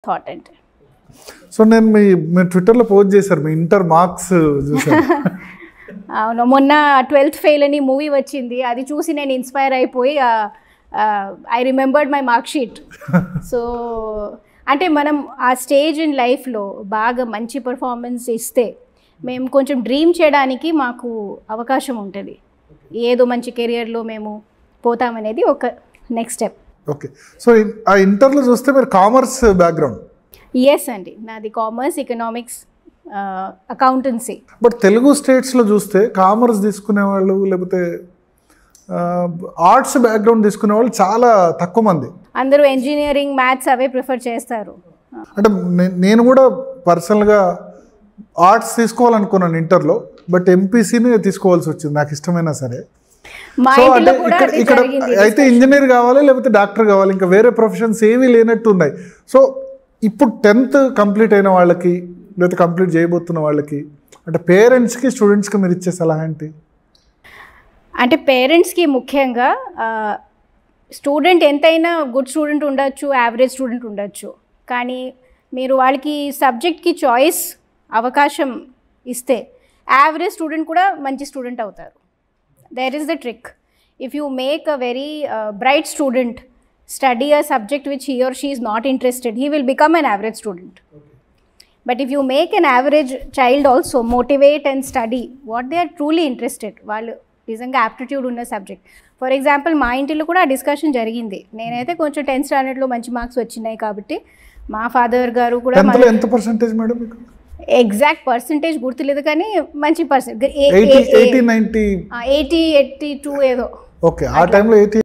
Thought అంటే. So నేను మీ ట్విట్టర్లో పోస్ట్ చేశారు మీ ఇంటర్ మార్క్స్ చూసాను. అవును, మొన్న 12th ఫెయిల్ అని మూవీ వచ్చింది, అది చూసి నేను ఇన్స్పైర్ అయిపోయి I remembered my mark sheet. So అంటే మనం ఆ స్టేజ్ ఇన్ లైఫ్లో బాగా మంచి పర్ఫార్మెన్స్ ఇస్తే మేము కొంచెం డ్రీమ్ చేయడానికి మాకు అవకాశం ఉంటుంది, ఏదో మంచి కెరియర్లో మేము పోతామనేది ఒక నెక్స్ట్ స్టెప్. ఓకే, సో ఆ ఇంటర్లో చూస్తే మీరు కామర్స్ బ్యాక్గ్రౌండ్? ఎస్ అండి, నాది commerce, economics, accountancy. But Telugu స్టేట్స్లో చూస్తే కామర్స్ తీసుకునే వాళ్ళు లేకపోతే ఆర్ట్స్ బ్యాక్గ్రౌండ్ తీసుకునే వాళ్ళు చాలా తక్కువ మంది. అందరూ ఇంజనీరింగ్, మ్యాథ్స్ అవే ప్రిఫర్ చేస్తారు. అంటే నేను కూడా పర్సనల్గా ఆర్ట్స్ తీసుకోవాలనుకున్నాను ఇంటర్లో, బట్ ఎంపీసీని తీసుకోవాల్సి వచ్చింది నాకు ఇష్టమైనా సరే. సో అంటే ఇక్కడ అయితే ఇంజనీర్ కావాలి లేకపోతే డాక్టర్ కావాలి, ఇంకా వేరే ప్రొఫెషన్స్ ఏమీ లేనట్టు ఉన్నాయి. సో ఇప్పుడు 10th కంప్లీట్ అయిన వాళ్ళకి లేకపోతే కంప్లీట్ చేయబోతున్న వాళ్ళకి అంటే పేరెంట్స్కి స్టూడెంట్స్కి మీరు ఇచ్చే సలహా ఏంటి? అంటే పేరెంట్స్కి ముఖ్యంగా స్టూడెంట్ ఎంతైనా గుడ్ స్టూడెంట్ ఉండొచ్చు, యావరేజ్ స్టూడెంట్ ఉండొచ్చు, కానీ మీరు వాళ్ళకి సబ్జెక్ట్కి చాయిస్ అవకాశం ఇస్తే యావరేజ్ స్టూడెంట్ కూడా మంచి స్టూడెంట్ అవుతారు. There is the trick. If you make a very bright student study a subject which he or she is not interested, he will become an average student. But if you make an average child also motivate and study what they are truly interested, వాళ్ళు నిజంగా aptitude ఉన్న subject. For example మా ఇంటిలో కూడా discussion జరిగింది. నేనైతే కొంచెం 10th స్టాండర్డ్లో మంచి మార్క్స్ వచ్చినాయి కాబట్టి మా ఫాదర్ గారు కూడా ఎంత పర్సెంటేజ్ మేడం మీకు? ఎగ్జాక్ట్ పర్సంటేజ్ గుర్తులేదు కానీ మంచి 80, 90, 80, 82 ఏదో. ఓకే, ఆ టైంలో 80